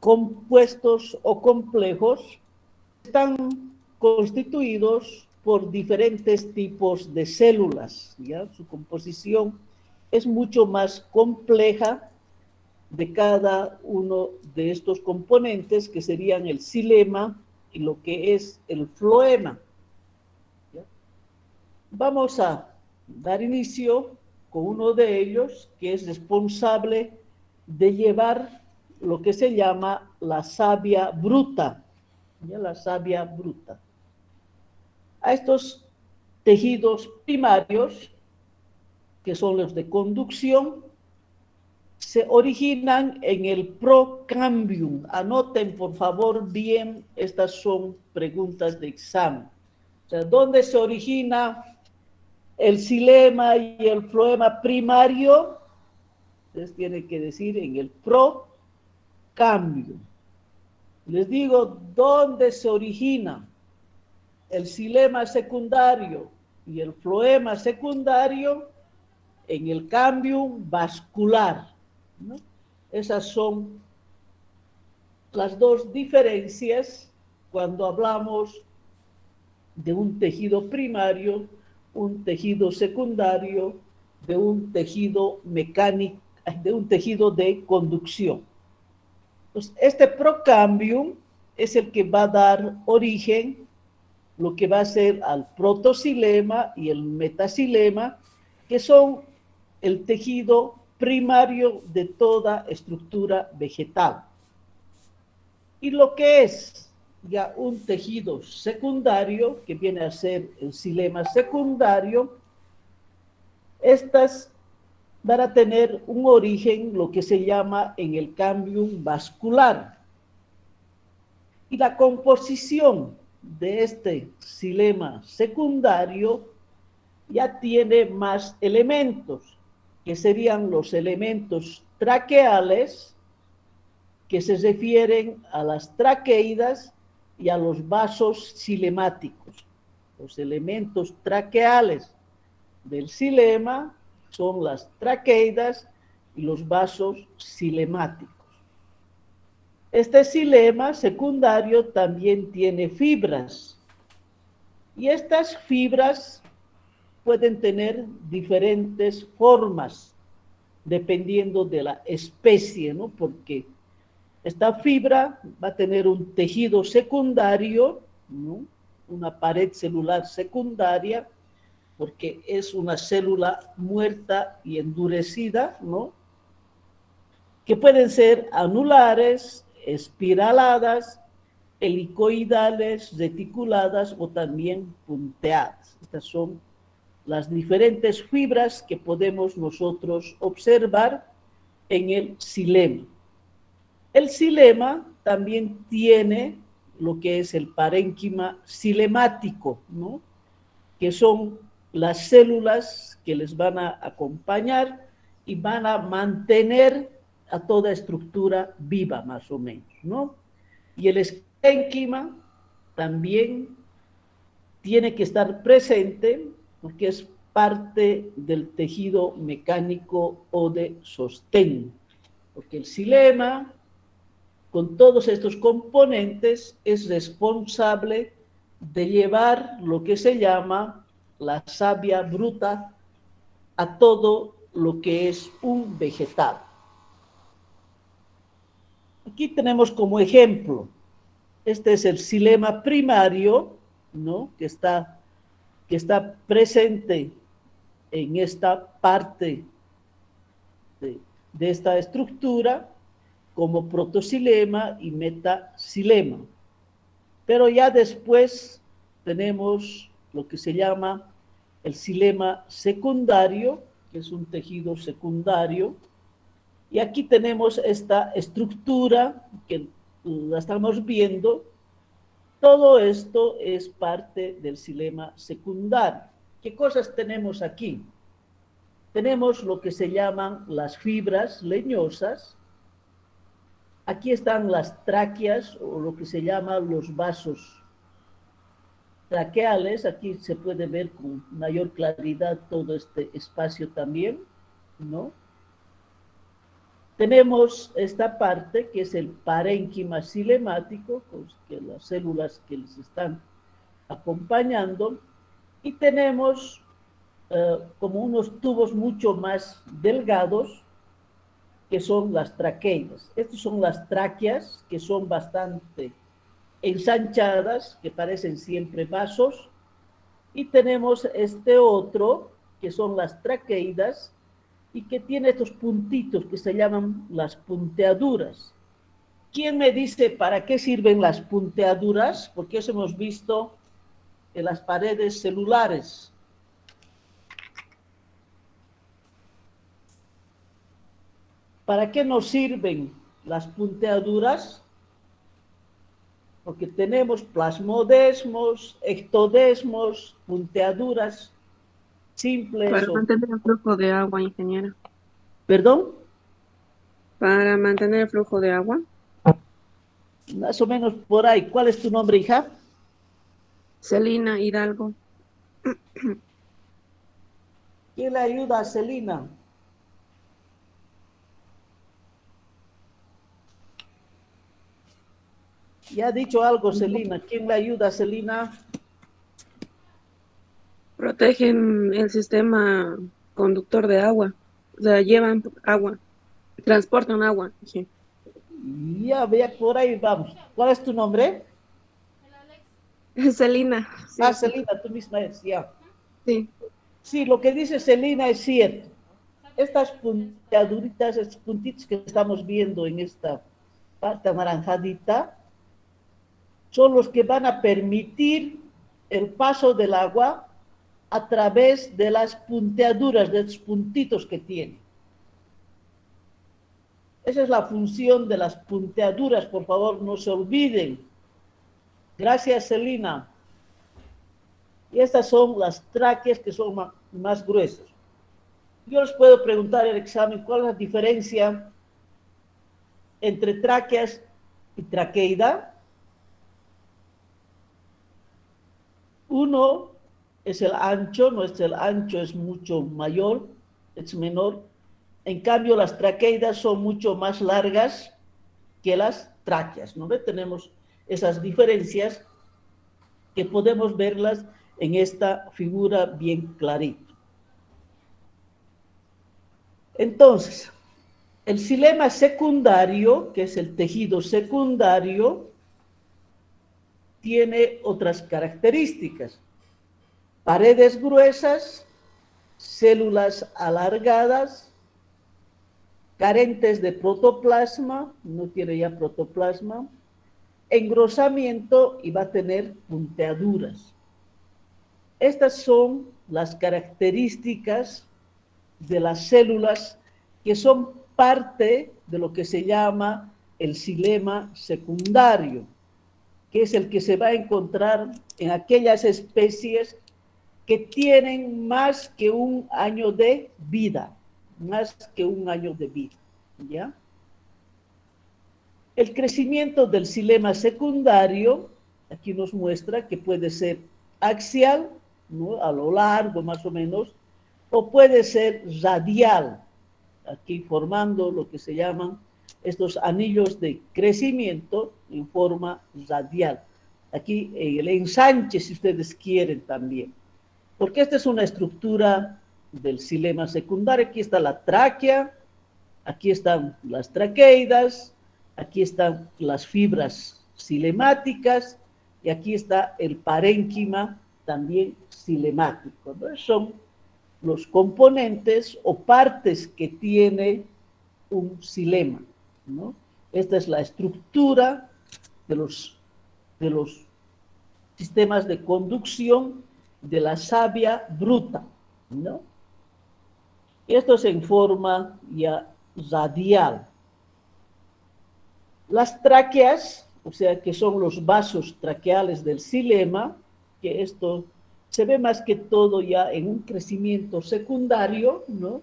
compuestos o complejos están constituidos por diferentes tipos de células, ¿ya? Su composición es mucho más compleja de cada uno de estos componentes, que serían el xilema y lo que es el floema. ¿Ya? Vamos a dar inicio con uno de ellos, que es responsable de llevar lo que se llama la savia bruta, ¿ya? La savia bruta. A estos tejidos primarios, que son los de conducción, se originan en el procambium. Anoten, por favor, bien, estas son preguntas de examen. O sea, ¿dónde se origina el xilema y el floema primario? Ustedes tienen que decir en el procambium. Les digo, ¿dónde se origina el xilema secundario y el floema secundario? En el cambium vascular, ¿no? Esas son las dos diferencias cuando hablamos de un tejido primario, un tejido secundario, de un tejido mecánico, de un tejido de conducción. Entonces, este procambium es el que va a dar origen, lo que va a ser al protoxilema y el metaxilema, que son el tejido primario de toda estructura vegetal. Y lo que es ya un tejido secundario, que viene a ser el xilema secundario, estas van a tener un origen, lo que se llama en el cambium vascular. Y la composición de este xilema secundario ya tiene más elementos, que serían los elementos traqueales, que se refieren a las traqueidas y a los vasos xilemáticos. Los elementos traqueales del xilema son las traqueidas y los vasos xilemáticos. Este xilema secundario también tiene fibras, y estas fibras pueden tener diferentes formas dependiendo de la especie, ¿no? Porque esta fibra va a tener un tejido secundario, ¿no? Una pared celular secundaria, porque es una célula muerta y endurecida, ¿no? Que pueden ser anulares, espiraladas, helicoidales, reticuladas o también punteadas. Estas son las diferentes fibras que podemos nosotros observar en el xilema. El xilema también tiene lo que es el parénquima xilemático, ¿no? Que son las células que les van a acompañar y van a mantener a toda estructura viva, más o menos, ¿no? Y el esquénquima también tiene que estar presente, porque es parte del tejido mecánico o de sostén, porque el xilema, con todos estos componentes, es responsable de llevar lo que se llama la savia bruta a todo lo que es un vegetal. Aquí tenemos como ejemplo, este es el xilema primario, ¿no? que está presente en esta parte de esta estructura como protoxilema y metaxilema. Pero ya después tenemos lo que se llama el xilema secundario, que es un tejido secundario, y aquí tenemos esta estructura que la estamos viendo. Todo esto es parte del xilema secundario. ¿Qué cosas tenemos aquí? Tenemos lo que se llaman las fibras leñosas. Aquí están las tráqueas, o lo que se llaman los vasos traqueales. Aquí se puede ver con mayor claridad todo este espacio también, ¿no? Tenemos esta parte que es el parénquima cilemático, pues, que las células que les están acompañando, y tenemos como unos tubos mucho más delgados, que son las traqueidas. Estas son las tráqueas, que son bastante ensanchadas, que parecen siempre vasos, y tenemos este otro, que son las traqueidas, y que tiene estos puntitos que se llaman las punteaduras. ¿Quién me dice para qué sirven las punteaduras? Porque eso hemos visto en las paredes celulares. ¿Para qué nos sirven las punteaduras? Porque tenemos plasmodesmos, ectodesmos, punteaduras simples Para o... mantener el flujo de agua, ingeniera. ¿Perdón? Para mantener el flujo de agua. Más o menos por ahí. ¿Cuál es tu nombre, hija? Celina Hidalgo. ¿Quién le ayuda a Celina? Ya ha dicho algo, Celina. ¿Quién le ayuda a Celina? Protegen el sistema conductor de agua. O sea, llevan agua, transportan agua. Sí. Ya, vea, por ahí vamos. ¿Cuál es tu nombre? Celina, Ah, sí, Celina, tú misma es, ya. sí. Sí, lo que dice Celina es cierto. Estas puntiaduritas, estos puntitos que estamos viendo en esta parte anaranjadita, son los que van a permitir el paso del agua a través de las punteaduras, de los puntitos que tiene. Esa es la función de las punteaduras, por favor, no se olviden. Gracias, Celina. Y estas son las tráqueas que son más gruesas. Yo les puedo preguntar en el examen cuál es la diferencia entre tráqueas y traqueida. Uno es el ancho, el ancho es mucho mayor, es menor. En cambio, las traqueidas son mucho más largas que las tráqueas, ¿no? Tenemos esas diferencias que podemos verlas en esta figura bien clarito. Entonces, el xilema secundario, que es el tejido secundario, tiene otras características. Paredes gruesas, células alargadas, carentes de protoplasma, no tiene ya protoplasma, engrosamiento y va a tener punteaduras. Estas son las características de las células que son parte de lo que se llama el xilema secundario, que es el que se va a encontrar en aquellas especies que tienen más que un año de vida, más que un año de vida, ¿ya? El crecimiento del xilema secundario, aquí nos muestra que puede ser axial, ¿no? A lo largo más o menos, o puede ser radial, aquí formando lo que se llaman estos anillos de crecimiento en forma radial. Aquí el ensanche, si ustedes quieren también, porque esta es una estructura del xilema secundario. Aquí está la tráquea, aquí están las traqueidas, aquí están las fibras xilemáticas y aquí está el parénquima también xilemático, ¿no? Son los componentes o partes que tiene un xilema, ¿no? Esta es la estructura de los sistemas de conducción de la savia bruta, ¿no? Y esto es en forma ya radial. Las tráqueas, o sea, que son los vasos traqueales del xilema, que esto se ve más que todo ya en un crecimiento secundario, ¿no?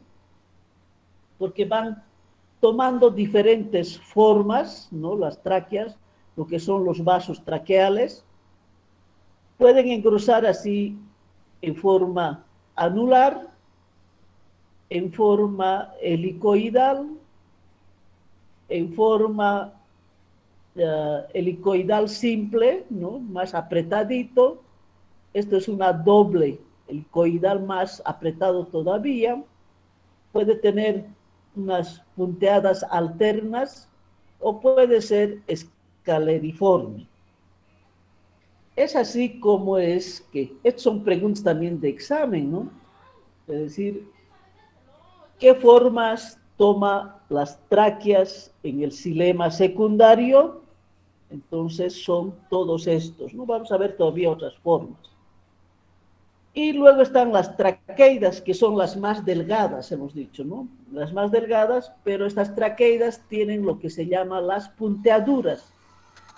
Porque van tomando diferentes formas, ¿no? Las tráqueas, lo que son los vasos traqueales, pueden engrosar así en forma anular, en forma helicoidal, en forma helicoidal simple, ¿no? Más apretadito. Esto es una doble helicoidal más apretado todavía. Puede tener unas punteadas alternas o puede ser escaleriforme. Es así como es que, estas son preguntas también de examen, ¿no? Es decir, ¿qué formas toma las tráqueas en el xilema secundario? Entonces son todos estos, ¿no? Vamos a ver todavía otras formas. Y luego están las traqueidas, que son las más delgadas, hemos dicho, ¿no? Las más delgadas, pero estas traqueidas tienen lo que se llama las punteaduras.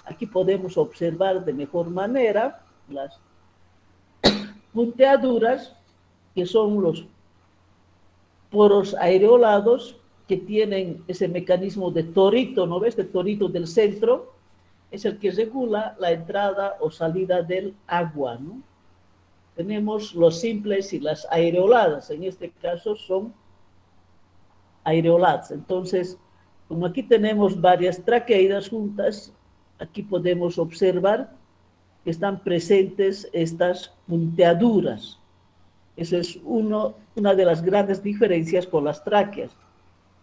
Aquí podemos observar de mejor manera las punteaduras, que son los poros areolados que tienen ese mecanismo de torito, ¿no ves? Este torito del centro es el que regula la entrada o salida del agua, ¿no? Tenemos los simples y las areoladas, en este caso son areoladas. Entonces, como aquí tenemos varias traqueidas juntas, aquí podemos observar que están presentes estas punteaduras. Esa es una de las grandes diferencias con las tráqueas.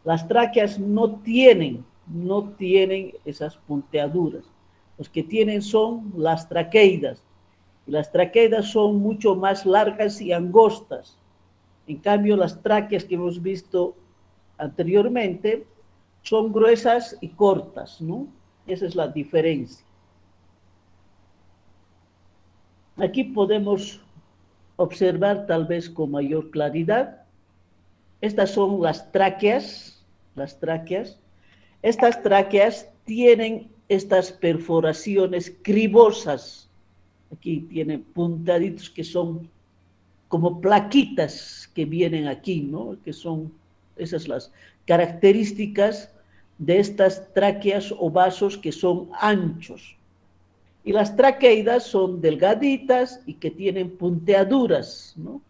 Las tráqueas no tienen esas punteaduras. Los que tienen son las traqueidas. Y las traqueidas son mucho más largas y angostas. En cambio, las tráqueas que hemos visto anteriormente son gruesas y cortas, ¿no? Esa es la diferencia. Aquí podemos observar tal vez con mayor claridad. Estas son las tráqueas. Estas tráqueas tienen estas perforaciones cribosas. Aquí tienen puntaditos que son como plaquitas que vienen aquí, ¿no? Que son esas las características de estas tráqueas o vasos que son anchos. Y las traqueidas son delgaditas y que tienen punteaduras, ¿no?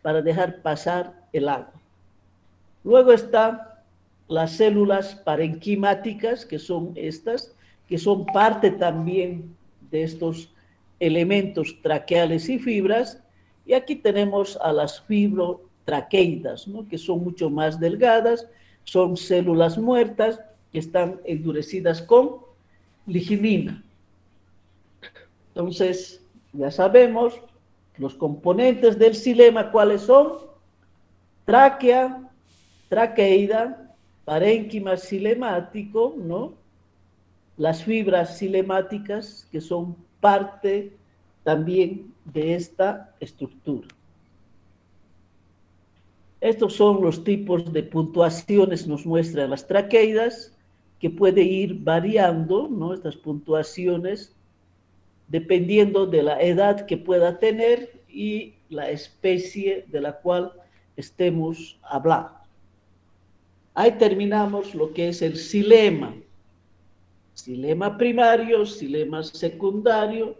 Para dejar pasar el agua. Luego están las células parenquimáticas, que son estas, que son parte también de estos elementos traqueales y fibras. Y aquí tenemos a las fibrotraqueidas, ¿no? Que son mucho más delgadas, son células muertas que están endurecidas con lignina. Entonces, ya sabemos los componentes del xilema, ¿cuáles son? Tráquea, traqueida, parénquima xilemático, ¿no? Las fibras xilemáticas, que son parte también de esta estructura. Estos son los tipos de puntuaciones, nos muestran las traqueidas, que puede ir variando, ¿no? Estas puntuaciones, dependiendo de la edad que pueda tener y la especie de la cual estemos hablando. Ahí terminamos lo que es el xilema. Xilema primario, xilema secundario,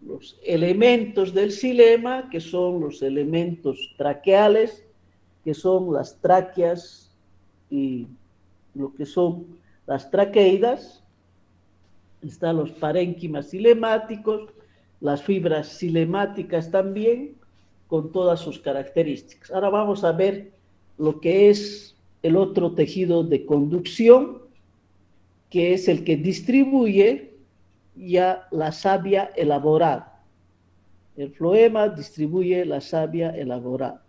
los elementos del xilema, que son los elementos traqueales, que son las tráqueas y lo que son las traqueidas. Están los parénquimas xilemáticos, las fibras xilemáticas también, con todas sus características. Ahora vamos a ver lo que es el otro tejido de conducción, que es el que distribuye ya la savia elaborada. El floema distribuye la savia elaborada.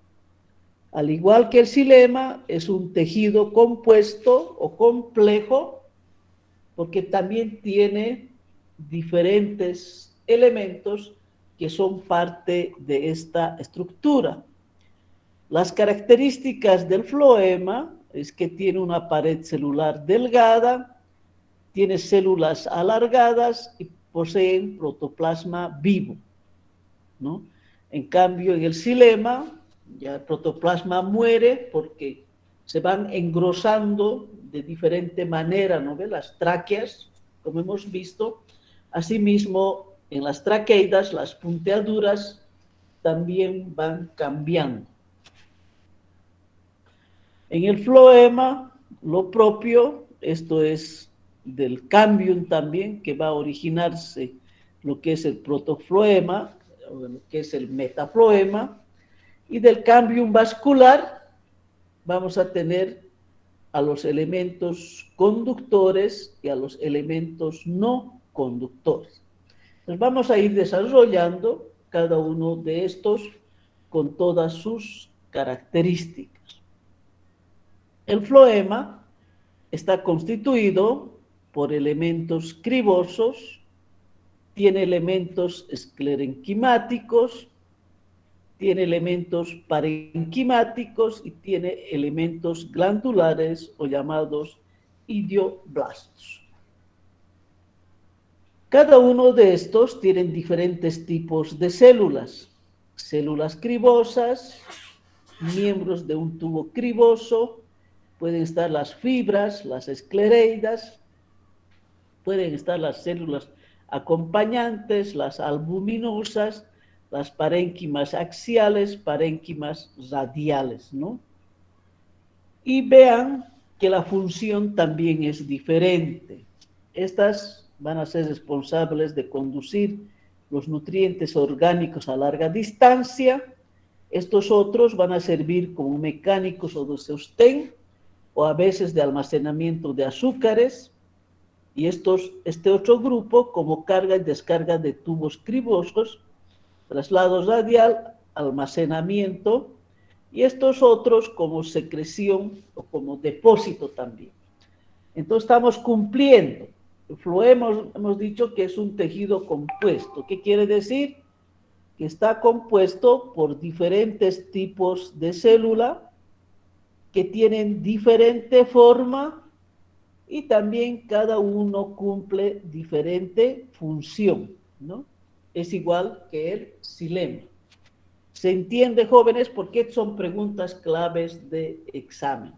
Al igual que el xilema, es un tejido compuesto o complejo, porque también tiene diferentes elementos que son parte de esta estructura. Las características del floema es que tiene una pared celular delgada, tiene células alargadas y poseen protoplasma vivo, ¿no? En cambio, en el xilema, ya el protoplasma muere porque se van engrosando de diferente manera, ¿no? Las tráqueas, como hemos visto. Asimismo, en las traqueidas, las punteaduras también van cambiando. En el floema, lo propio esto es del cambium también, que va a originarse lo que es el protofloema, o lo que es el metafloema, y del cambium vascular vamos a tener a los elementos conductores y a los elementos no conductores. Pues vamos a ir desarrollando cada uno de estos con todas sus características. El floema está constituido por elementos cribosos, tiene elementos esclerenquimáticos, tiene elementos parenquimáticos y tiene elementos glandulares o llamados idioblastos. Cada uno de estos tienen diferentes tipos de células. Células cribosas, miembros de un tubo criboso, pueden estar las fibras, las esclereidas, pueden estar las células acompañantes, las albuminosas, las parénquimas axiales, parénquimas radiales, ¿no? Y vean que la función también es diferente. Estas van a ser responsables de conducir los nutrientes orgánicos a larga distancia. Estos otros van a servir como mecánicos o de sostén o a veces de almacenamiento de azúcares. Y este otro grupo como carga y descarga de tubos cribosos, traslado radial, almacenamiento, y estos otros como secreción o como depósito también. Entonces estamos cumpliendo. El floema hemos dicho que es un tejido compuesto. ¿Qué quiere decir? Que está compuesto por diferentes tipos de célula que tienen diferente forma y también cada uno cumple diferente función, ¿no? Es igual que el xilema. ¿Se entiende, jóvenes? Porque son preguntas claves de examen.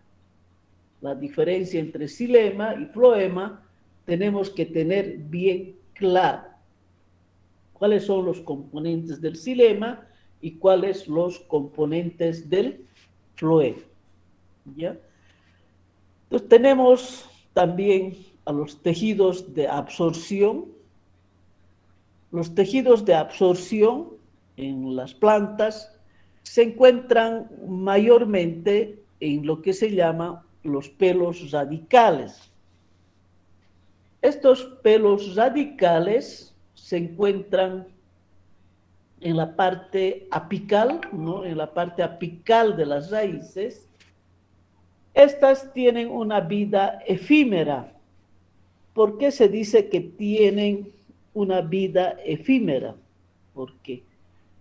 La diferencia entre xilema y floema tenemos que tener bien claro cuáles son los componentes del xilema y cuáles los componentes del floema. ¿Ya? Entonces tenemos también a los tejidos de absorción. Los tejidos de absorción en las plantas se encuentran mayormente en lo que se llama los pelos radicales. Estos pelos radicales se encuentran en la parte apical, ¿no? En la parte apical de las raíces. Estas tienen una vida efímera. ¿Por qué se dice que tienen una vida efímera? Porque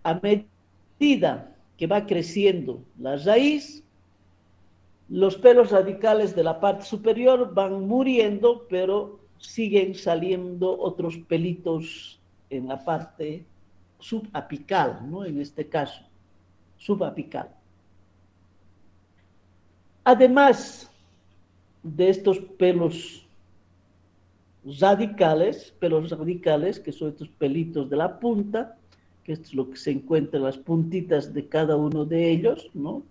a medida que va creciendo la raíz, los pelos radicales de la parte superior van muriendo, pero siguen saliendo otros pelitos en la parte subapical, ¿no? En este caso, subapical. Además de estos pelos radicales, que son estos pelitos de la punta, que esto es lo que se encuentra en las puntitas de cada uno de ellos, ¿no?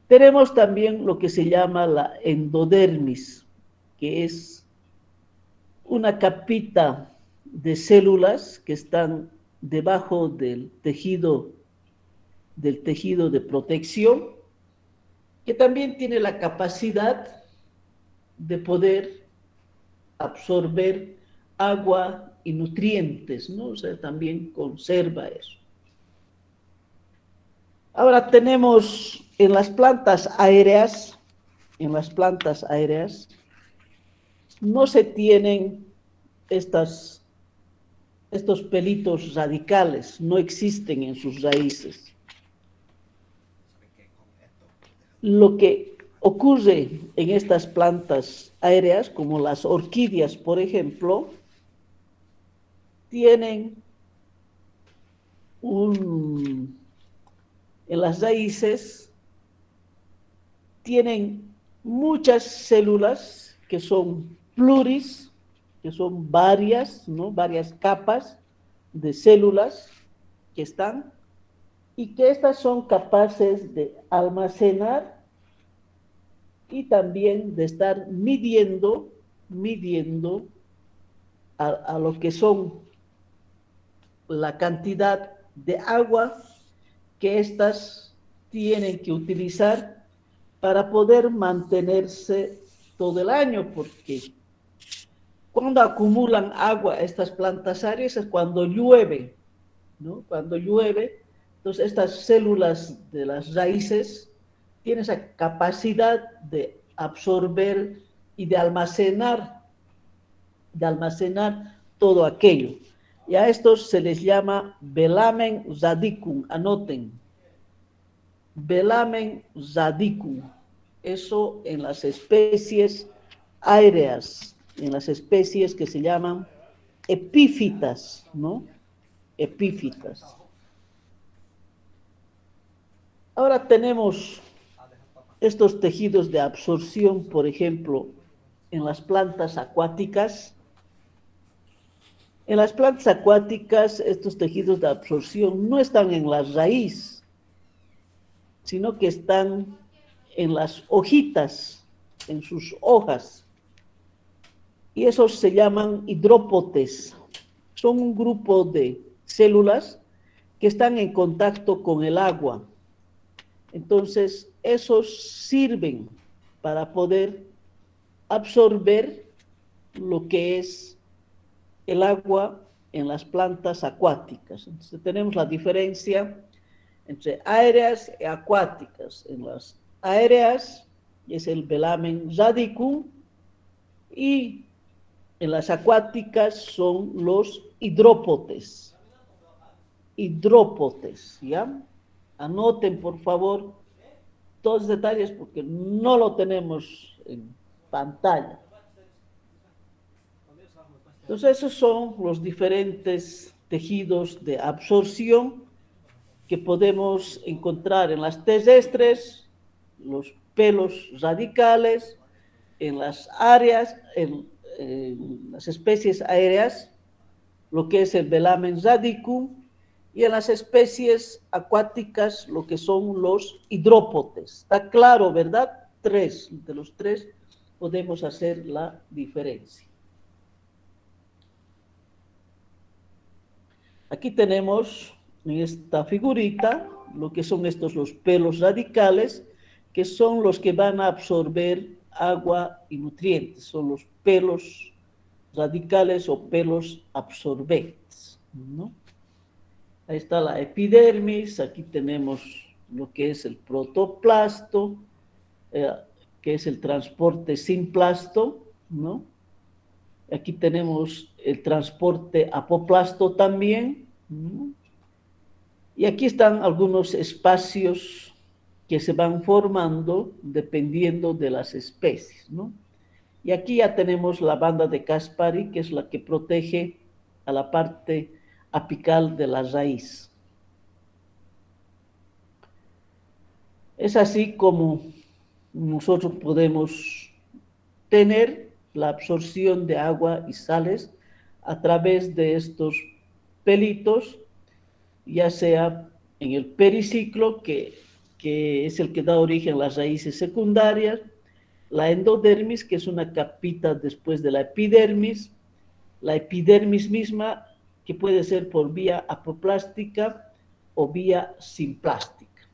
Tenemos también lo que se llama la endodermis, que es una capita de células que están debajo del tejido de protección, que también tiene la capacidad de poder absorber agua y nutrientes, ¿no? O sea, también conserva eso. Ahora tenemos en las plantas aéreas, no se tienen estos pelitos radicales, no existen en sus raíces. Lo que ocurre en estas plantas aéreas, como las orquídeas, por ejemplo, tienen en las raíces, tienen muchas células que son pluris, que son varias, ¿no? Varias capas de células que están, y que estas son capaces de almacenar y también de estar midiendo a lo que son la cantidad de agua que éstas tienen que utilizar para poder mantenerse todo el año, porque cuando acumulan agua estas plantas áreas es cuando llueve, ¿no? Cuando llueve, entonces estas células de las raíces tienen esa capacidad de absorber y de almacenar todo aquello. Y a estos se les llama velamen radicum, anoten, velamen radicum, eso en las especies aéreas, en las especies que se llaman epífitas, ¿no? Epífitas. Ahora tenemos estos tejidos de absorción, por ejemplo, en las plantas acuáticas. En las plantas acuáticas, estos tejidos de absorción no están en la raíz, sino que están en las hojitas, en sus hojas. Y esos se llaman hidrópotes. Son un grupo de células que están en contacto con el agua. Entonces, esos sirven para poder absorber lo que es el agua en las plantas acuáticas. Entonces, tenemos la diferencia entre aéreas y acuáticas. En las aéreas es el velamen radicum y en las acuáticas son los hidrópotes. Hidrópotes, ¿ya? Anoten, por favor, todos los detalles porque no lo tenemos en pantalla. Entonces, esos son los diferentes tejidos de absorción que podemos encontrar en las terrestres, los pelos radicales, en las áreas, en las especies aéreas, lo que es el velamen radicum, y en las especies acuáticas, lo que son los hidrópotes. Está claro, ¿verdad? De los tres podemos hacer la diferencia. Aquí tenemos en esta figurita lo que son estos los pelos radicales, que son los que van a absorber agua y nutrientes, son los pelos radicales o pelos absorbentes, ¿no? Ahí está la epidermis, aquí tenemos lo que es el protoplasto, que es el transporte sin plasto, ¿no? Aquí tenemos el transporte apoplasto también, ¿no? Y aquí están algunos espacios que se van formando dependiendo de las especies, ¿no? Y aquí ya tenemos la banda de Caspari, que es la que protege a la parte apical de la raíz. Es así como nosotros podemos tener la absorción de agua y sales a través de estos pelitos, ya sea en el periciclo, que es el que da origen a las raíces secundarias, la endodermis, que es una capita después de la epidermis misma, que puede ser por vía apoplástica o vía simplástica.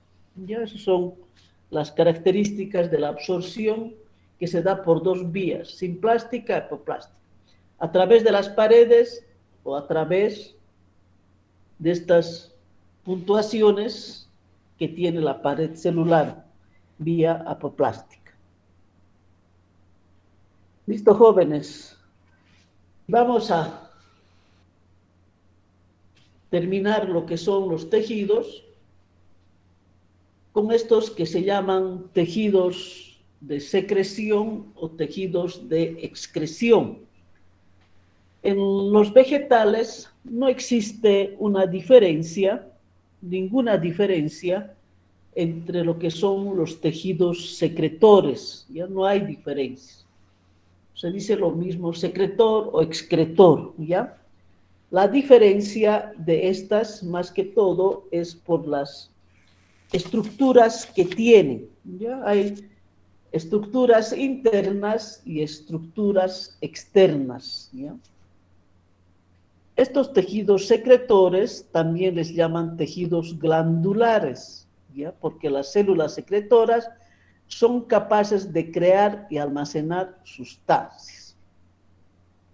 Ya esas son las características de la absorción que se da por dos vías, simplástica y apoplástica, a través de las paredes o a través de estas puntuaciones que tiene la pared celular vía apoplástica. Listo, jóvenes. Vamos a terminar lo que son los tejidos con estos que se llaman tejidos de secreción o tejidos de excreción. En los vegetales no existe una diferencia, ninguna diferencia entre lo que son los tejidos secretores, ya no hay diferencia. Se dice lo mismo secretor o excretor, ¿ya? La diferencia de estas, más que todo, es por las estructuras que tienen, ¿ya? Hay estructuras internas y estructuras externas, ¿ya? Estos tejidos secretores también les llaman tejidos glandulares, ¿ya? Porque las células secretoras son capaces de crear y almacenar sustancias.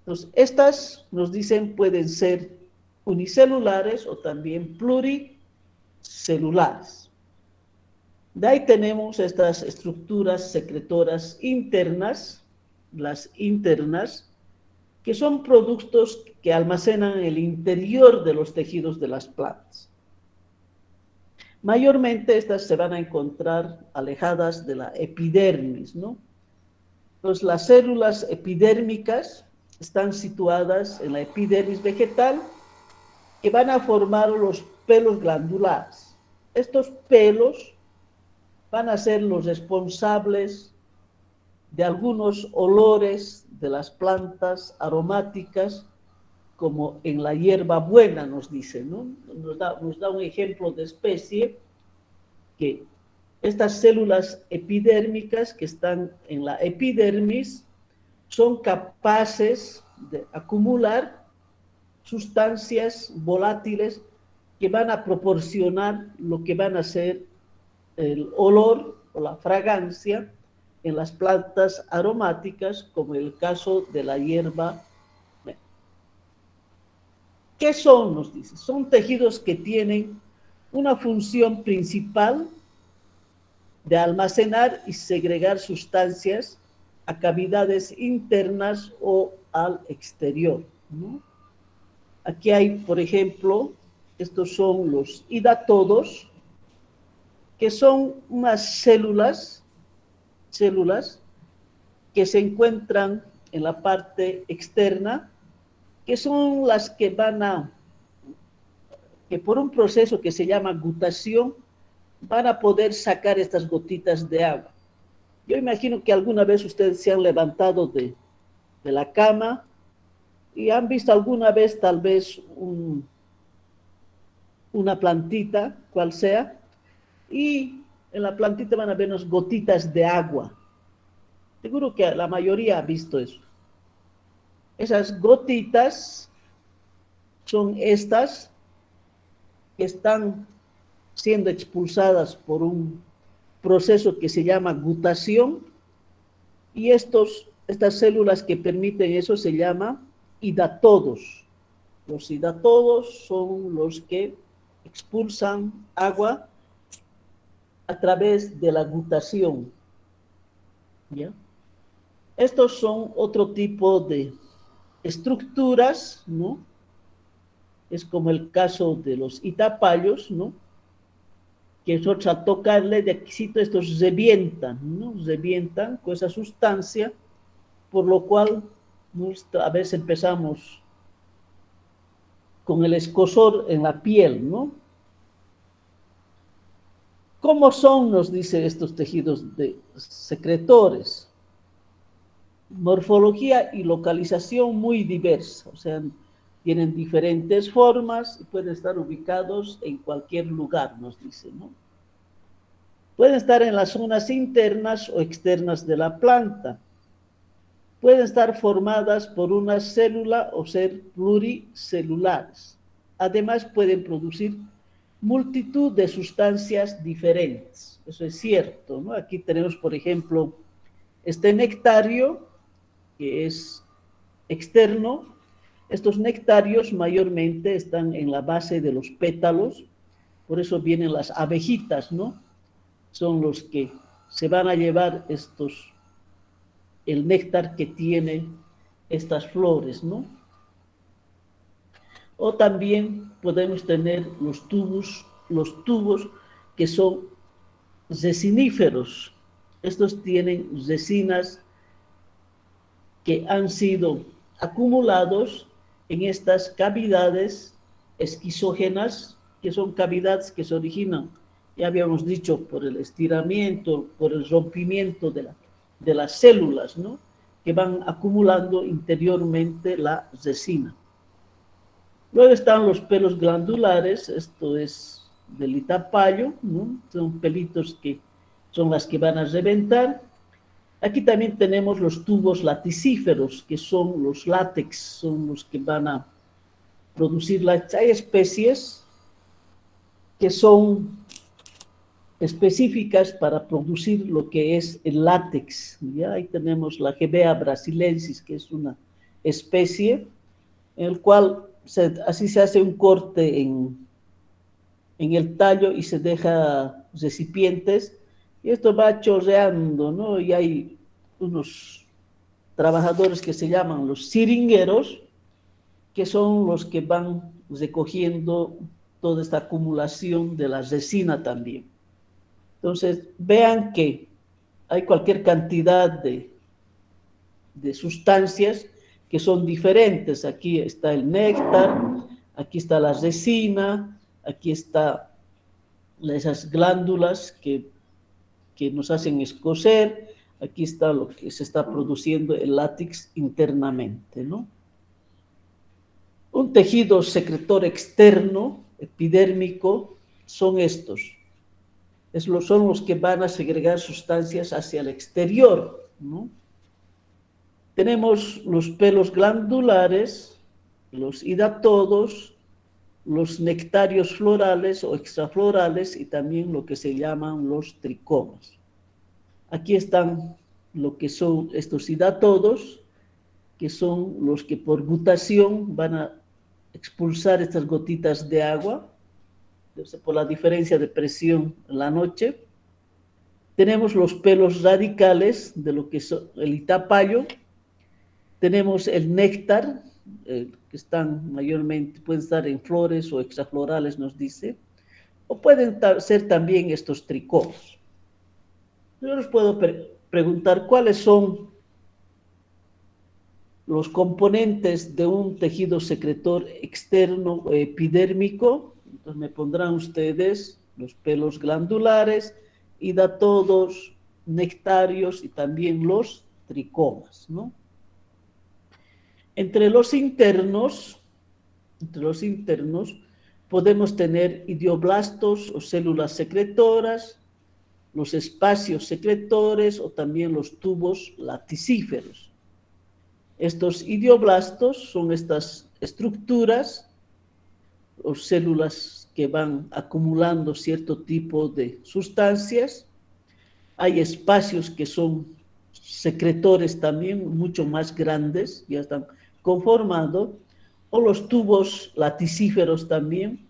Entonces, estas nos dicen pueden ser unicelulares o también pluricelulares. De ahí tenemos estas estructuras secretoras internas, las internas, que son productos que almacenan el interior de los tejidos de las plantas. Mayormente estas se van a encontrar alejadas de la epidermis, ¿no? Entonces, las células epidérmicas están situadas en la epidermis vegetal, que van a formar los pelos glandulares. Estos pelos van a ser los responsables de algunos olores de las plantas aromáticas, como en la hierbabuena nos dice, ¿no? Nos da un ejemplo de especie que estas células epidérmicas que están en la epidermis son capaces de acumular sustancias volátiles que van a proporcionar lo que van a ser el olor o la fragancia en las plantas aromáticas, como el caso de la hierba. ¿Qué son? Nos dice. Son tejidos que tienen una función principal de almacenar y segregar sustancias a cavidades internas o al exterior, ¿no? Aquí hay, por ejemplo, estos son los hidatodos, que son unas células que se encuentran en la parte externa, que son las que que por un proceso que se llama gutación, van a poder sacar estas gotitas de agua. Yo imagino que alguna vez ustedes se han levantado de la cama y han visto alguna vez tal vez una plantita, cual sea, y en la plantita van a ver unas gotitas de agua. Seguro que la mayoría ha visto eso. Esas gotitas son estas que están siendo expulsadas por un proceso que se llama gutación, y estas células que permiten eso se llaman hidatodos. Los hidatodos son los que expulsan agua a través de la gutación, ¿ya? Estos son otro tipo de estructuras, ¿no? Es como el caso de los itapayos, ¿no? Que nosotros al tocarle de aquícito estos revientan, ¿no? Revientan con esa sustancia, por lo cual a veces empezamos con el escozor en la piel, ¿no? ¿Cómo son, nos dice, estos tejidos secretores? Morfología y localización muy diversa, o sea, tienen diferentes formas y pueden estar ubicados en cualquier lugar, nos dice, ¿no? Pueden estar en las zonas internas o externas de la planta. Pueden estar formadas por una célula o ser pluricelulares. Además, pueden producir multitud de sustancias diferentes. Eso es cierto, ¿no? Aquí tenemos, por ejemplo, este nectario, que es externo. Estos nectarios mayormente están en la base de los pétalos, por eso vienen las abejitas, ¿no? Son los que se van a llevar el néctar que tiene estas flores, ¿no? O también podemos tener los tubos que son resiníferos. Estos tienen resinas que han sido acumulados en estas cavidades esquizógenas, que son cavidades que se originan, ya habíamos dicho, por el estiramiento, por el rompimiento de las células, ¿no? Que van acumulando interiormente la resina. Luego están los pelos glandulares, esto es del itapayo, ¿no? Son pelitos que son las que van a reventar. Aquí también tenemos los tubos laticíferos, que son los látex, son los que van a producir látex. Hay especies que son específicas para producir lo que es el látex. ¿Ya? Ahí tenemos la Hevea brasilensis, que es una especie en el cual así se hace un corte en el tallo y se deja recipientes y esto va chorreando, ¿no? Y hay unos trabajadores que se llaman los siringueros, que son los que van recogiendo toda esta acumulación de la resina también. Entonces, vean que hay cualquier cantidad de sustancias que son diferentes. Aquí está el néctar, aquí está la resina, aquí están esas glándulas que nos hacen escocer, aquí está lo que se está produciendo el látex internamente, ¿no? Un tejido secretor externo, epidérmico, son estos. Son los que van a segregar sustancias hacia el exterior, ¿no? Tenemos los pelos glandulares, los hidatodos, los nectarios florales o extraflorales y también lo que se llaman los tricomas. Aquí están lo que son estos hidatodos, que son los que por gutación van a expulsar estas gotitas de agua, por la diferencia de presión en la noche. Tenemos los pelos radicales de lo que es el itapayo. Tenemos el néctar, que están mayormente, pueden estar en flores o extraflorales, nos dice, o pueden ser también estos tricomas. Yo les puedo preguntar cuáles son los componentes de un tejido secretor externo o epidérmico. Entonces me pondrán ustedes los pelos glandulares, hidatodos, nectarios y también los tricomas, ¿no? Entre los internos podemos tener idioblastos o células secretoras, los espacios secretores o también los tubos laticíferos. Estos idioblastos son estas estructuras o células que van acumulando cierto tipo de sustancias. Hay espacios que son secretores también, mucho más grandes, ya están conformados, o los tubos laticíferos también,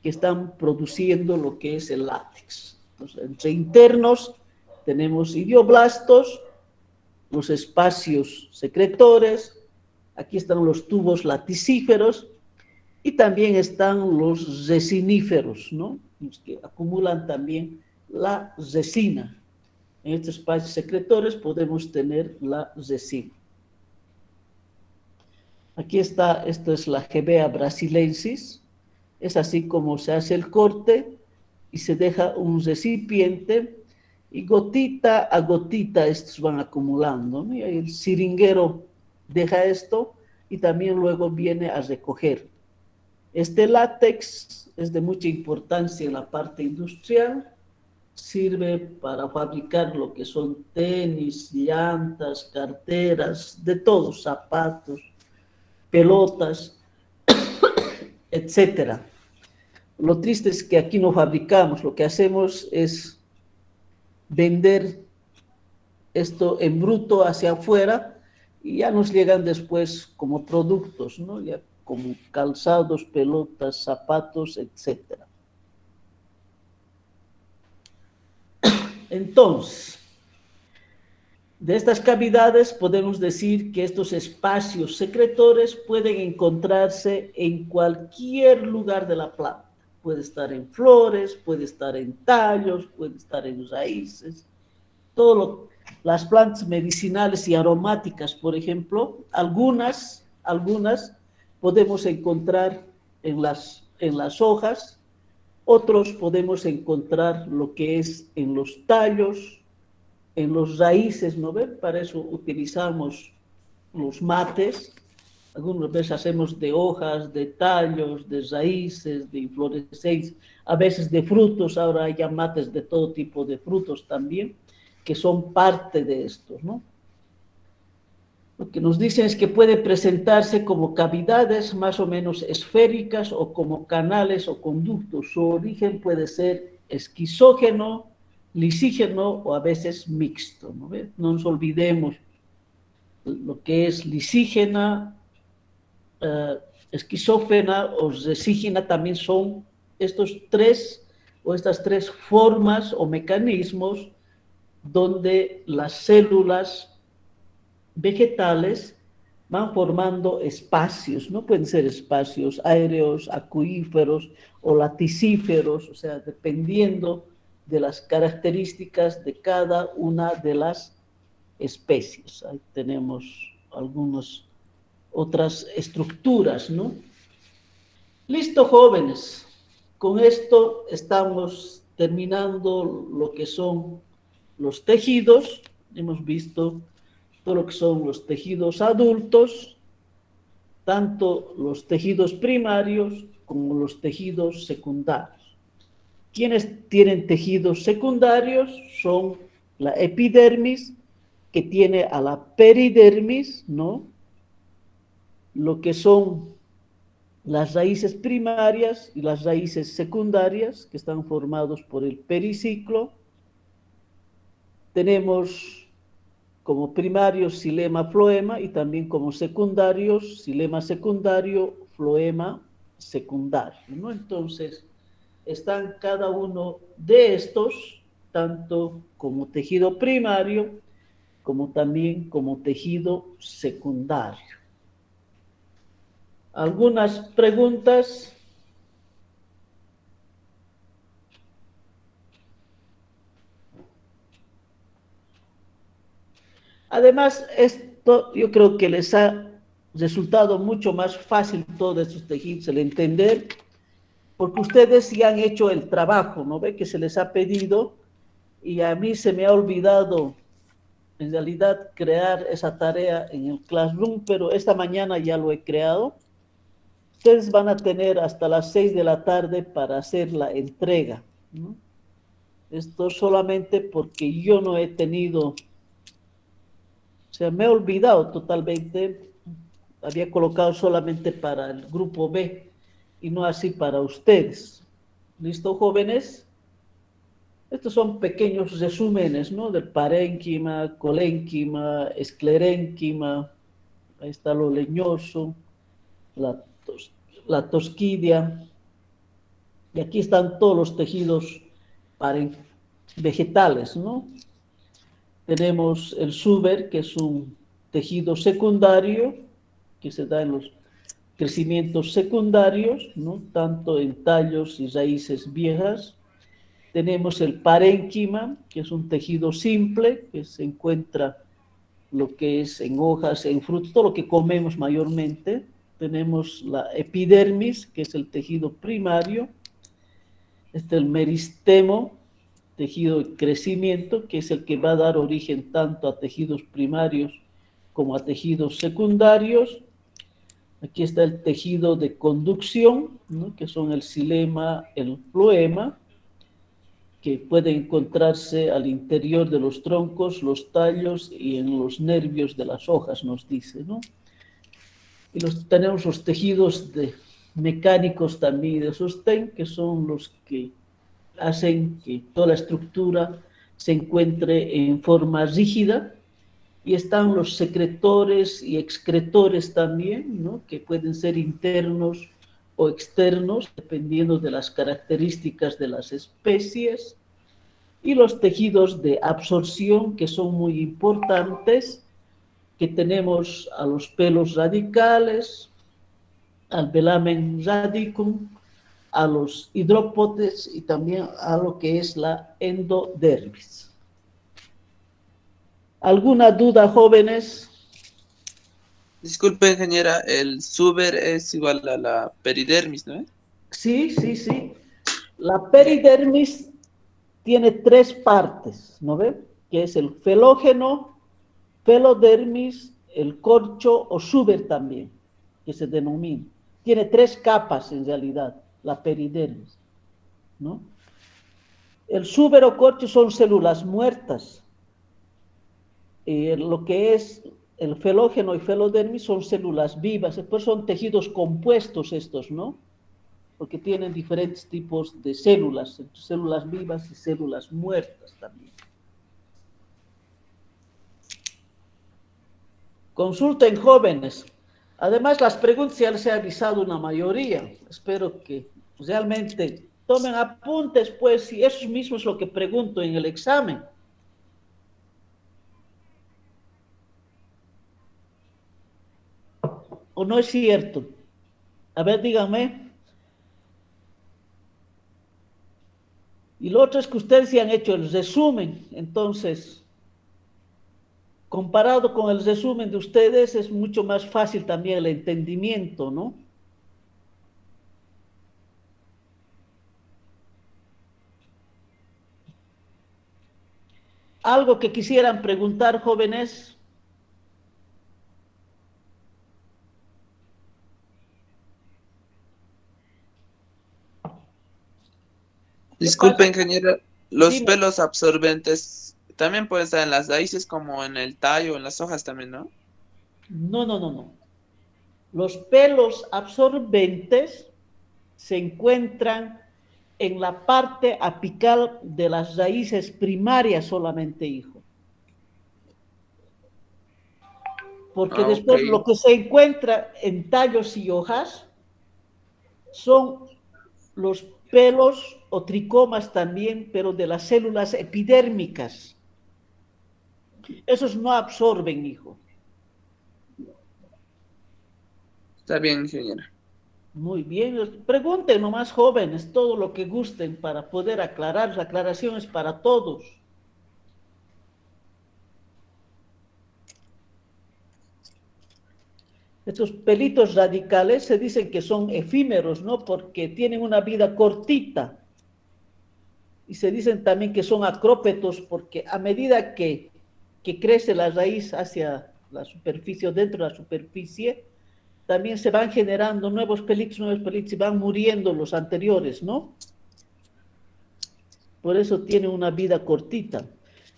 que están produciendo lo que es el látex. Entonces, entre internos tenemos idioblastos, los espacios secretores, aquí están los tubos laticíferos y también están los resiníferos, ¿no? Los que acumulan también la resina. En estos espacios secretores podemos tener la resina. Aquí está, esto es la Hevea brasilensis, es así como se hace el corte y se deja un recipiente y gotita a gotita estos van acumulando, ¿no? Y el siringuero deja esto y también luego viene a recoger. Este látex es de mucha importancia en la parte industrial, sirve para fabricar lo que son tenis, llantas, carteras, de todo, zapatos, pelotas, etcétera. Lo triste es que aquí no fabricamos, lo que hacemos es vender esto en bruto hacia afuera y ya nos llegan después como productos, ¿no? Ya como calzados, pelotas, zapatos, etcétera. Entonces, de estas cavidades podemos decir que estos espacios secretores pueden encontrarse en cualquier lugar de la planta. Puede estar en flores, puede estar en tallos, puede estar en raíces. Las plantas medicinales y aromáticas, por ejemplo, algunas podemos encontrar en las hojas, otros podemos encontrar lo que es en los tallos, en los raíces, ¿no ven? Para eso utilizamos los mates. Algunas veces hacemos de hojas, de tallos, de raíces, de inflorescencias, a veces de frutos. Ahora hay ya mates de todo tipo de frutos también. que son parte de esto, ¿no? Lo que nos dicen es que puede presentarse como cavidades más o menos esféricas o como canales o conductos. Su origen puede ser esquizógeno, lisígeno o a veces mixto, ¿no? No nos olvidemos lo que es lisígena, esquizófrena o resígena también son estos tres o estas tres formas o mecanismos donde las células vegetales van formando espacios, no pueden ser espacios aéreos, acuíferos o laticíferos, o sea, dependiendo de las características de cada una de las especies. Ahí tenemos algunas otras estructuras, ¿no? Listo, jóvenes. Con esto estamos terminando lo que son los tejidos. Hemos visto todo lo que son los tejidos adultos, tanto los tejidos primarios como los tejidos secundarios. Quienes tienen tejidos secundarios son la epidermis, que tiene a la peridermis, ¿no? Lo que son las raíces primarias y las raíces secundarias, que están formados por el periciclo. Tenemos como primarios xilema, floema, y también como secundarios, xilema secundario, floema secundario, ¿no? Entonces, están cada uno de estos, tanto como tejido primario, como también como tejido secundario. ¿Algunas preguntas? Además, esto yo creo que les ha resultado mucho más fácil todos estos tejidos el entender, porque ustedes sí han hecho el trabajo, ¿no ve? Que se les ha pedido, y a mí se me ha olvidado en realidad crear esa tarea en el Classroom, pero esta mañana ya lo he creado. Ustedes van a tener hasta las 6 de la tarde para hacer la entrega, ¿no? Esto solamente porque yo no he tenido, o sea, me he olvidado totalmente, había colocado solamente para el grupo B y no así para ustedes. ¿Listo, jóvenes? Estos son pequeños resúmenes, ¿no? Del parénquima, colénquima, esclerénquima, ahí está lo leñoso, la tosquidia, y aquí están todos los tejidos vegetales, ¿no? Tenemos el suber, que es un tejido secundario, que se da en los crecimientos secundarios, ¿no? Tanto en tallos y raíces viejas. Tenemos el parénquima, que es un tejido simple, que se encuentra lo que es en hojas, en frutos, todo lo que comemos mayormente. Tenemos la epidermis, que es el tejido primario. El meristemo, tejido de crecimiento, que es el que va a dar origen tanto a tejidos primarios como a tejidos secundarios. Aquí está el tejido de conducción, ¿no? Que son el xilema, el floema, que pueden encontrarse al interior de los troncos, los tallos y en los nervios de las hojas, nos dice, ¿no? Y tenemos los tejidos mecánicos también de sostén, que son los que hacen que toda la estructura se encuentre en forma rígida, y están los secretores y excretores también, ¿no? Que pueden ser internos o externos, dependiendo de las características de las especies, y los tejidos de absorción, que son muy importantes, que tenemos a los pelos radicales, al velamen radicum, a los hidrópodes y también a lo que es la endodermis. ¿Alguna duda, jóvenes? Disculpe, ingeniera, el suber es igual a la peridermis, ¿no? Sí, sí, sí. La peridermis tiene tres partes, ¿no ve? Que es el felógeno, felodermis, el corcho o suber también, que se denomina. Tiene tres capas en realidad, la peridermis, ¿no? El suber o corcho son células muertas, lo que es el felógeno y felodermis son células vivas, después son tejidos compuestos estos, ¿no? Porque tienen diferentes tipos de células, células vivas y células muertas también. Consulten, jóvenes. Además, las preguntas ya les he avisado una mayoría. Espero que realmente tomen apuntes, pues, si eso mismo es lo que pregunto en el examen. ¿O no es cierto? A ver, díganme. Y lo otro es que ustedes ya han hecho el resumen, entonces, comparado con el resumen de ustedes, es mucho más fácil también el entendimiento, ¿no? Algo que quisieran preguntar, jóvenes. Disculpe, ingeniera, los Dime. pelos absorbentes también pueden estar en las raíces como en el tallo, en las hojas también, ¿no? No, no, no, no. Los pelos absorbentes se encuentran en la parte apical de las raíces primarias solamente, hijo. Porque Ah, ok. después lo que se encuentra en tallos y hojas son los pelos o tricomas también, pero de las células epidérmicas. Esos no absorben, hijo. Está bien, ingeniera. Muy bien, pregunten nomás, jóvenes, todo lo que gusten para poder aclarar. La aclaración es para todos. Estos pelitos radicales se dicen que son efímeros, ¿no? Porque tienen una vida cortita. Y se dicen también que son acrópetos porque a medida que crece la raíz hacia la superficie, dentro de la superficie, también se van generando nuevos pelitos y van muriendo los anteriores, ¿no? Por eso tiene una vida cortita.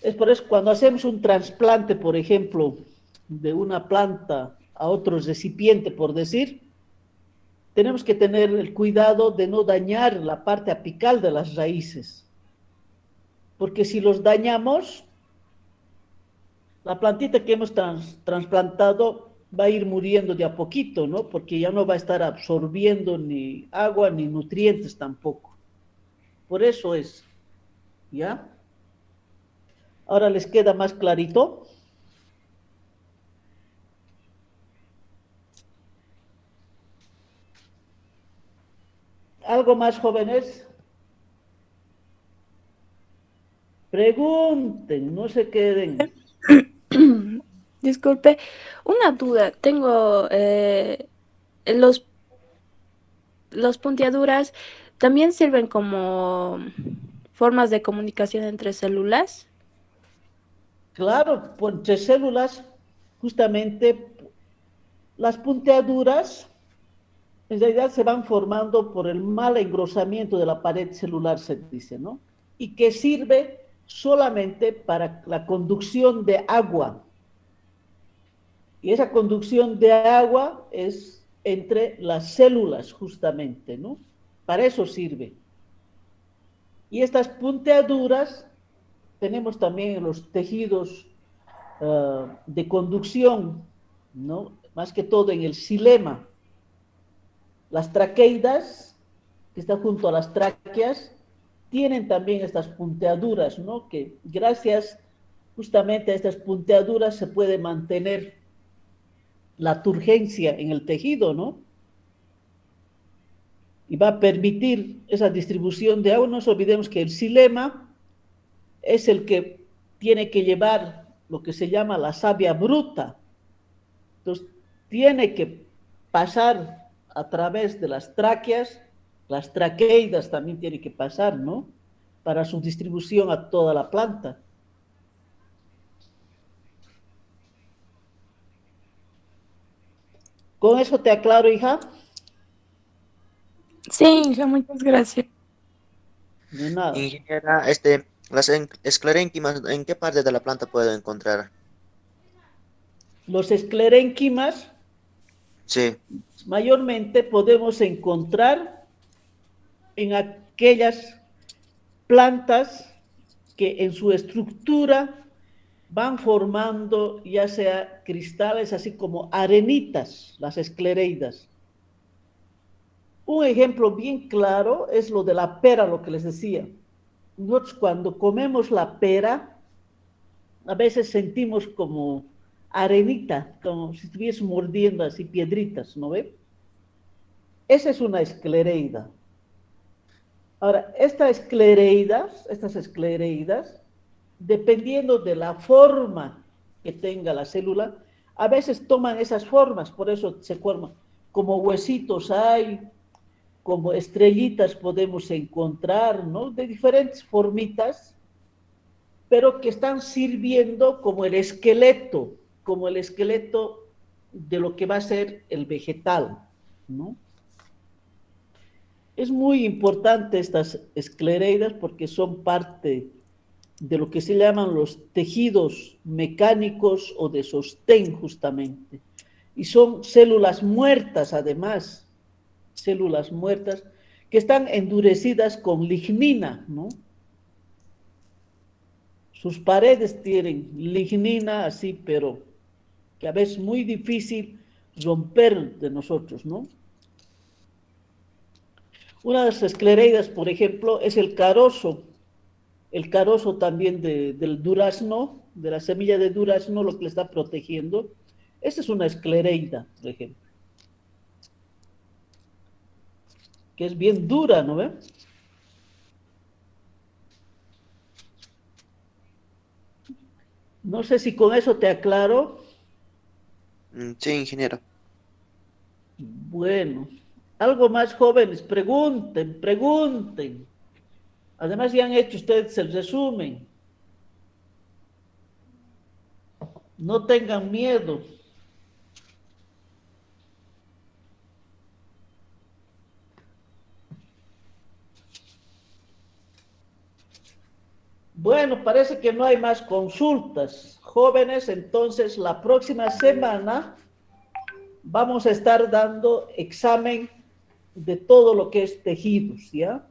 Es por eso cuando hacemos un trasplante, por ejemplo, de una planta a otro recipiente, por decir, tenemos que tener el cuidado de no dañar la parte apical de las raíces. Porque si los dañamos, la plantita que hemos trasplantado va a ir muriendo de a poquito, ¿no? Porque ya no va a estar absorbiendo ni agua ni nutrientes tampoco. Por eso es, ¿ya? Ahora les queda más clarito. ¿Algo más, jóvenes? Pregunten, no se queden. Disculpe, una duda. Tengo los puntiaduras también sirven como formas de comunicación entre células. Claro, entre células, justamente las punteaduras en realidad se van formando por el mal engrosamiento de la pared celular, se dice, ¿no? Y que sirve solamente para la conducción de agua. Y esa conducción de agua es entre las células, justamente, ¿no? Para eso sirve. Y estas punteaduras tenemos también en los tejidos de conducción, ¿no? Más que todo en el xilema. Las traqueidas, que están junto a las tráqueas, tienen también estas punteaduras, ¿no? Que gracias justamente a estas punteaduras se puede mantener la turgencia en el tejido, ¿no? Y va a permitir esa distribución de agua. No nos olvidemos que el xilema es el que tiene que llevar lo que se llama la savia bruta. Entonces, tiene que pasar a través de las tráqueas, las traqueidas también tiene que pasar, ¿no? Para su distribución a toda la planta. ¿Con eso te aclaro, hija? Sí, hija, muchas gracias. De nada. Ingeniera, las esclerénquimas, ¿en qué parte de la planta puedo encontrar? Los esclerénquimas Sí. mayormente podemos encontrar en aquellas plantas que en su estructura van formando ya sea cristales así como arenitas, las esclereidas. Un ejemplo bien claro es lo de la pera, lo que les decía. Nosotros cuando comemos la pera, a veces sentimos como arenita, como si estuviese mordiendo así piedritas, ¿no ve? Esa es una esclereida. Ahora, estas esclereidas, dependiendo de la forma que tenga la célula, a veces toman esas formas, por eso se forman como huesitos hay, como estrellitas podemos encontrar, ¿no? De diferentes formitas, pero que están sirviendo como el esqueleto de lo que va a ser el vegetal, ¿no? Es muy importante estas esclereidas porque son parte de lo que se llaman los tejidos mecánicos o de sostén justamente. Y son células muertas además, células muertas que están endurecidas con lignina, ¿no? Sus paredes tienen lignina así, pero que a veces es muy difícil romper de nosotros, ¿no? Una de las esclereidas, por ejemplo, es el carozo también del durazno, de la semilla de durazno, lo que le está protegiendo. Esa es una esclereida, por ejemplo, que es bien dura, ¿no ve? No sé si con eso te aclaro. Sí, ingeniero. Bueno, algo más jóvenes, pregunten. Además ya han hecho ustedes el resumen. No tengan miedo. Bueno, parece que no hay más consultas. Jóvenes, entonces la próxima semana vamos a estar dando examen de todo lo que es tejidos, ¿ya?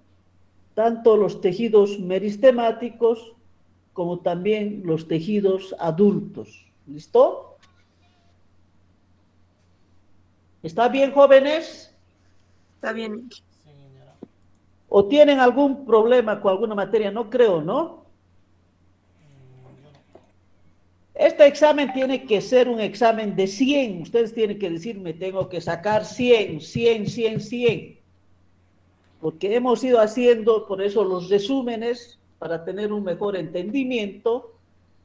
Tanto los tejidos meristemáticos como también los tejidos adultos. ¿Listo? ¿Está bien, jóvenes? Está bien. ¿O tienen algún problema con alguna materia? No creo, ¿no? Este examen tiene que ser un examen de 100. Ustedes tienen que decirme, tengo que sacar 100, 100, 100, 100. Porque hemos ido haciendo, por eso, los resúmenes para tener un mejor entendimiento,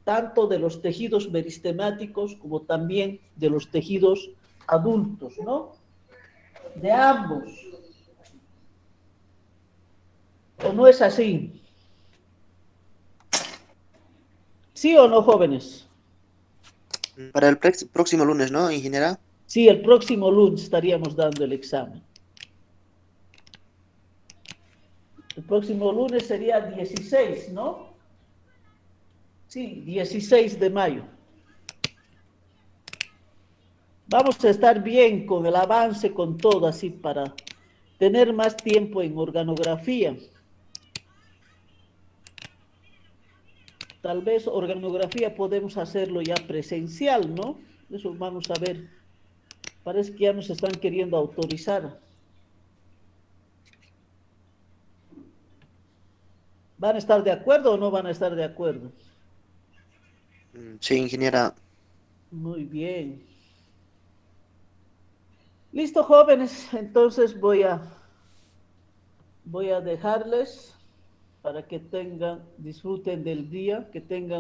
tanto de los tejidos meristemáticos como también de los tejidos adultos, ¿no? De ambos. ¿O no es así? ¿Sí o no, jóvenes? Para el próximo lunes, ¿no, ingeniera? Sí, el próximo lunes estaríamos dando el examen. El próximo lunes sería 16, ¿no? Sí, 16 de mayo. Vamos a estar bien con el avance, con todo así, para tener más tiempo en organografía. Tal vez organografía podemos hacerlo ya presencial, ¿no? Eso vamos a ver. Parece que ya nos están queriendo autorizar. ¿Van a estar de acuerdo o no van a estar de acuerdo? Sí, ingeniera. Muy bien. Listo, jóvenes. Entonces voy a dejarles para que disfruten del día, que tengan